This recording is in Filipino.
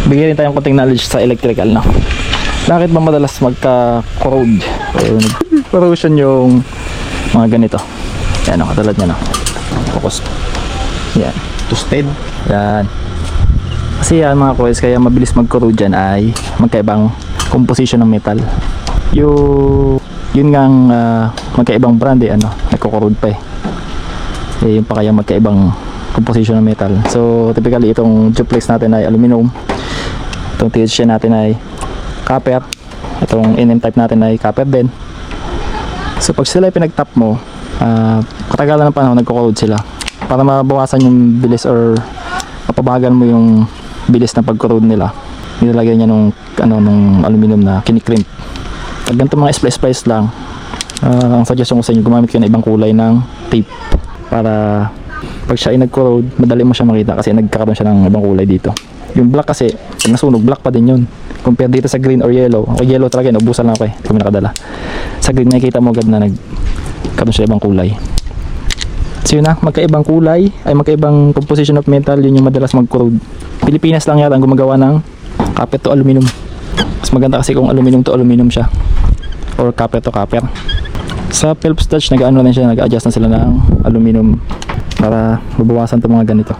bigyan rin tayong konting knowledge sa electrical, no? Bakit ba madalas magka-corrode o corrosion yung mga ganito? Yan, no, katulad nyo, no? Focus. Yan. Toasted. Yan. Kasi yan mga coils, kaya mabilis mag-corrode dyan ay magkaibang composition ng metal. Yun ngang magkaibang brand ano, nagko-corrode pa yun pa kaya magkaibang composition ng metal. So typically itong duplex natin ay aluminum, itong THC natin ay copper, itong NM type natin ay copper din. So pag sila pinag-tap mo, katagalan ng panahon nagko-corrode sila. Para mabawasan yung bilis or mapabagal mo yung bilis na pag-corrode nila, nilalagay niya nung aluminum na kinikrimp. Pag ganito mga splice lang, ang suggestion ko sa inyo, gumamit kayo ng ibang kulay ng tape para pag siya ay nag-corrode, madali mo siya makita kasi nagkakaroon siya ng ibang kulay dito. Yung black kasi, pag nasunog, black pa din yun. Compare dito sa green or yellow. O yellow talaga yun, ubusan lang ako kung nakadala. Sa green, nakikita mo agad na nagkaroon siya ibang kulay. So yun na, magkaibang kulay, ay magkaibang composition of metal, yun yung madalas mag-corrode. Pilipinas lang yata ang gumagawa ng copper to aluminum. Mas maganda kasi kung aluminum to aluminum siya, or copper to copper. Sa Phelps Dutch, nag-ano na siya, nag-adjust na sila ng aluminum para mabawasan itong mga ganito.